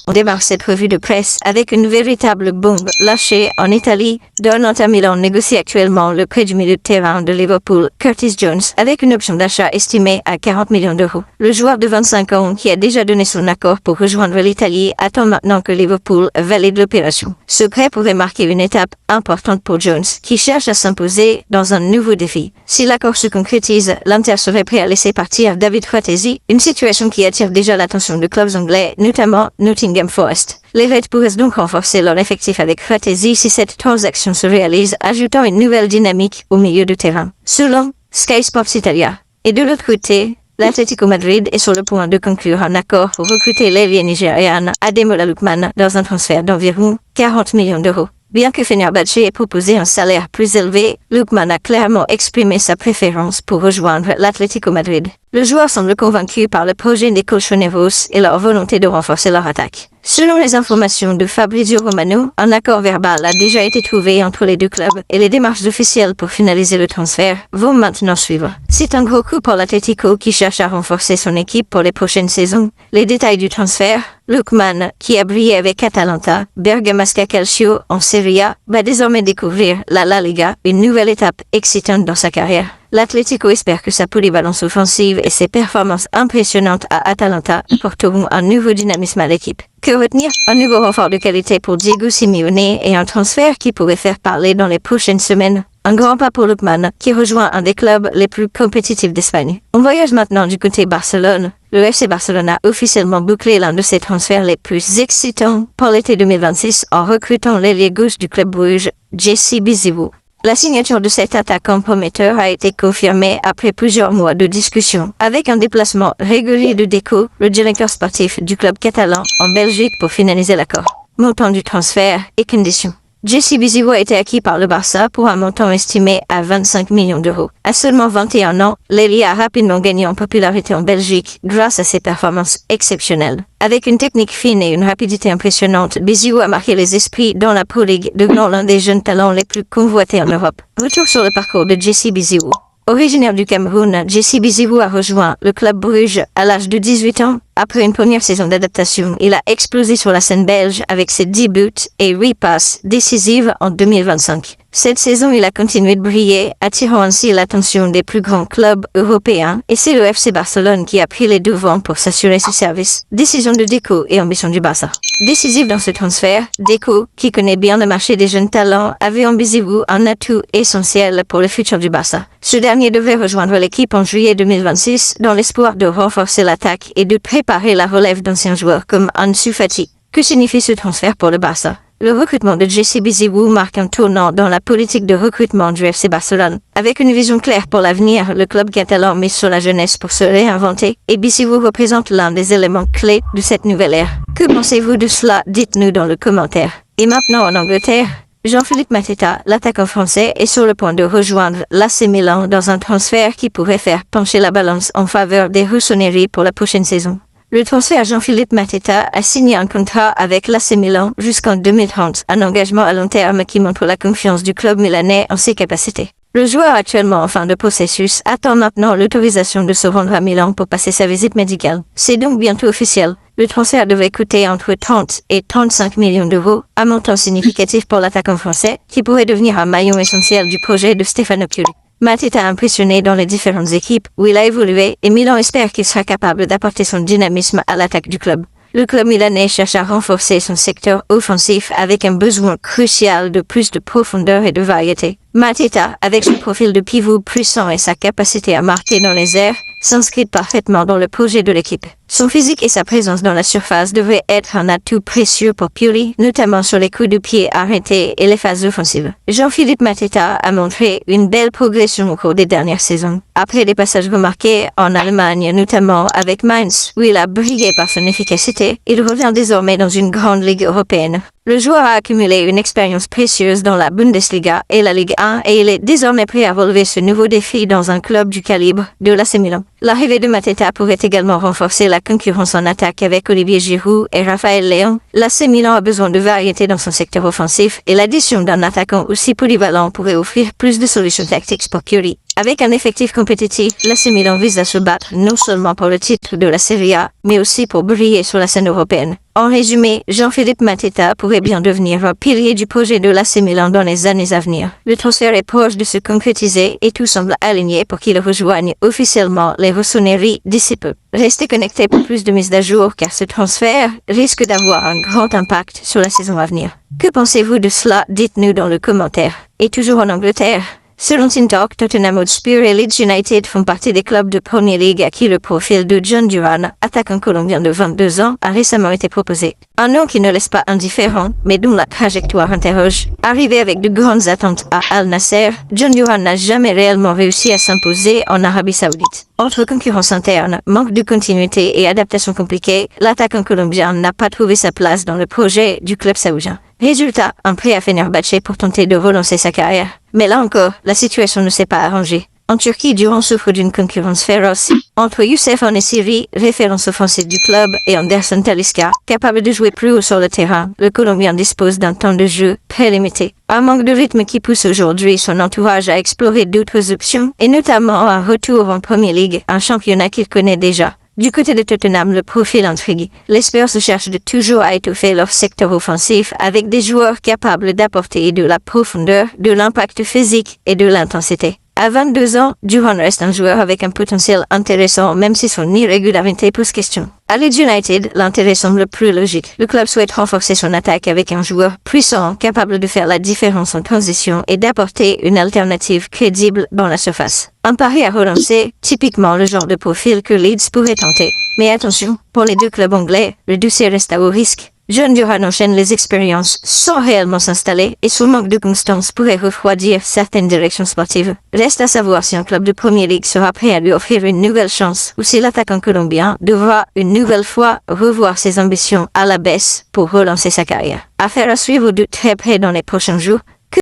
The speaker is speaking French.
On démarre cette revue de presse avec une véritable bombe lâchée en Italie. Inter Milan négocie actuellement le prêt du milieu de terrain de Liverpool, Curtis Jones, avec une option d'achat estimée à 40 millions d'euros. Le joueur de 25 ans, qui a déjà donné son accord pour rejoindre l'Italie, attend maintenant que Liverpool valide l'opération. Ce prêt pourrait marquer une étape importante pour Jones, qui cherche à s'imposer dans un nouveau défi. Si l'accord se concrétise, l'Inter serait prêt à laisser partir David Fratesi, une situation qui attire déjà l'attention de clubs anglais, notamment Nottingham Forest. Les Reds pourraient donc renforcer leur effectif avec Fratesi si cette transaction se réalise, ajoutant une nouvelle dynamique au milieu de terrain. Selon Sky Sports Italia. Et de l'autre côté, l'Atlético Madrid est sur le point de conclure un accord pour recruter l'ailier nigérian Ademola Lookman dans un transfert d'environ 40 millions d'euros. Bien que Fenerbahçe ait proposé un salaire plus élevé, Lookman a clairement exprimé sa préférence pour rejoindre l'Atlético Madrid. Le joueur semble convaincu par le projet des Colchoneros et leur volonté de renforcer leur attaque. Selon les informations de Fabrizio Romano, un accord verbal a déjà été trouvé entre les deux clubs et les démarches officielles pour finaliser le transfert vont maintenant suivre. C'est un gros coup pour l'Atlético qui cherche à renforcer son équipe pour les prochaines saisons. Les détails du transfert: Lookman, qui a brillé avec Atalanta, Bergamasca Calcio en Serie A, va désormais découvrir la Liga, une nouvelle étape excitante dans sa carrière. L'Atlético espère que sa polyvalence offensive et ses performances impressionnantes à Atalanta apporteront un nouveau dynamisme à l'équipe. Que retenir? Un nouveau renfort de qualité pour Diego Simeone et un transfert qui pourrait faire parler dans les prochaines semaines. Un grand pas pour Lookman, qui rejoint un des clubs les plus compétitifs d'Espagne. On voyage maintenant du côté Barcelone. Le FC Barcelone a officiellement bouclé l'un de ses transferts les plus excitants pour l'été 2026 en recrutant l'ailier gauche du club Bruges, Jesse Bizivou. La signature de cet attaquant prometteur a été confirmée après plusieurs mois de discussion, avec un déplacement régulier de Deco, le directeur sportif du club catalan, en Belgique pour finaliser l'accord. Montant du transfert et conditions. Jesse Bizivou a été acquis par le Barça pour un montant estimé à 25 millions d'euros. À seulement 21 ans, l'ailier a rapidement gagné en popularité en Belgique grâce à ses performances exceptionnelles. Avec une technique fine et une rapidité impressionnante, Bizivou a marqué les esprits dans la Pro League, devenant l'un des jeunes talents les plus convoités en Europe. Retour sur le parcours de Jesse Bizivou. Originaire du Cameroun, Jesse Bizivou a rejoint le club Bruges à l'âge de 18 ans. Après une première saison d'adaptation, il a explosé sur la scène belge avec ses 10 buts et 8 passes décisives en 2025. Cette saison, il a continué de briller, attirant ainsi l'attention des plus grands clubs européens, et c'est le FC Barcelone qui a pris les devants pour s'assurer ce service. Décision de Deco et ambition du Barça. Décisif dans ce transfert, Deco, qui connaît bien le marché des jeunes talents, avait en Bizivou un atout essentiel pour le futur du Barça. Ce dernier devait rejoindre l'équipe en juillet 2026 dans l'espoir de renforcer l'attaque et de préparer la relève d'anciens joueurs comme Ansu Fati. Que signifie ce transfert pour le Barça? Le recrutement de Jesse Bizivou marque un tournant dans la politique de recrutement du FC Barcelone. Avec une vision claire pour l'avenir, le club catalan mise sur la jeunesse pour se réinventer, et Bizivou représente l'un des éléments clés de cette nouvelle ère. Que pensez-vous de cela? Dites-nous dans le commentaire. Et maintenant en Angleterre, Jean-Philippe Mateta, l'attaquant français, est sur le point de rejoindre l'AC Milan dans un transfert qui pourrait faire pencher la balance en faveur des Rossoneri pour la prochaine saison. Le transfert Jean-Philippe Mateta a signé un contrat avec l'AC Milan jusqu'en 2030, un engagement à long terme qui montre la confiance du club milanais en ses capacités. Le joueur actuellement en fin de processus attend maintenant l'autorisation de se rendre à Milan pour passer sa visite médicale. C'est donc bientôt officiel. Le transfert devait coûter entre 30 et 35 millions d'euros, un montant significatif pour l'attaquant français, qui pourrait devenir un maillon essentiel du projet de Stefano Pioli. Mateta a impressionné dans les différentes équipes où il a évolué et Milan espère qu'il sera capable d'apporter son dynamisme à l'attaque du club. Le club milanais cherche à renforcer son secteur offensif avec un besoin crucial de plus de profondeur et de variété. Mateta, avec son profil de pivot puissant et sa capacité à marquer dans les airs, s'inscrit parfaitement dans le projet de l'équipe. Son physique et sa présence dans la surface devraient être un atout précieux pour Pioli, notamment sur les coups de pied arrêtés et les phases offensives. Jean-Philippe Mateta a montré une belle progression au cours des dernières saisons. Après des passages remarqués en Allemagne, notamment avec Mainz, où il a brillé par son efficacité, il revient désormais dans une grande ligue européenne. Le joueur a accumulé une expérience précieuse dans la Bundesliga et la Ligue 1 et il est désormais prêt à relever ce nouveau défi dans un club du calibre de l'AC Milan. L'arrivée de Mateta pourrait également renforcer la concurrence en attaque avec Olivier Giroud et Raphaël Léon. L'AC Milan a besoin de variété dans son secteur offensif et l'addition d'un attaquant aussi polyvalent pourrait offrir plus de solutions tactiques pour Pioli. Avec un effectif compétitif, l'AC Milan vise à se battre non seulement pour le titre de la Serie A, mais aussi pour briller sur la scène européenne. En résumé, Jean-Philippe Mateta pourrait bien devenir un pilier du projet de l'AC Milan dans les années à venir. Le transfert est proche de se concrétiser et tout semble aligné pour qu'il rejoigne officiellement les Rossoneri d'ici peu. Restez connectés pour plus de mises à jour car ce transfert risque d'avoir un grand impact sur la saison à venir. Que pensez-vous de cela? Dites-nous dans le commentaire. Et toujours en Angleterre, selon TikTok, Tottenham Hotspur et Leeds United font partie des clubs de Premier League à qui le profil de John Duran, attaquant colombien de 22 ans, a récemment été proposé. Un nom qui ne laisse pas indifférent, mais dont la trajectoire interroge. Arrivé avec de grandes attentes à Al Nasser, John Duran n'a jamais réellement réussi à s'imposer en Arabie Saoudite. Entre concurrence interne, manque de continuité et adaptation compliquée, l'attaquant colombien n'a pas trouvé sa place dans le projet du club saoudien. Résultat, un prêt à Fenerbahçe pour tenter de relancer sa carrière. Mais là encore, la situation ne s'est pas arrangée. En Turquie, Duran souffre d'une concurrence féroce entre Youssef En-Nesyri, référence offensive du club, et Anderson Talisca, capable de jouer plus haut sur le terrain. Le Colombien dispose d'un temps de jeu très limité. Un manque de rythme qui pousse aujourd'hui son entourage à explorer d'autres options, et notamment un retour en Premier League, un championnat qu'il connaît déjà. Du côté de Tottenham, le profil intrigue. Les Spurs se cherchent de toujours à étoffer leur secteur offensif avec des joueurs capables d'apporter de la profondeur, de l'impact physique et de l'intensité. À 22 ans, Duran reste un joueur avec un potentiel intéressant même si son irrégularité pose question. À Leeds United, l'intérêt semble plus logique. Le club souhaite renforcer son attaque avec un joueur puissant, capable de faire la différence en transition et d'apporter une alternative crédible dans la surface. Un pari à relancer, typiquement le genre de profil que Leeds pourrait tenter. Mais attention, pour les deux clubs anglais, le dossier reste à haut risque. John Duran enchaîne les expériences sans réellement s'installer et son manque de constance pourrait refroidir certaines directions sportives. Reste à savoir si un club de Premier League sera prêt à lui offrir une nouvelle chance ou si l'attaquant colombien devra une nouvelle fois revoir ses ambitions à la baisse pour relancer sa carrière. Affaire à suivre de très près dans les prochains jours.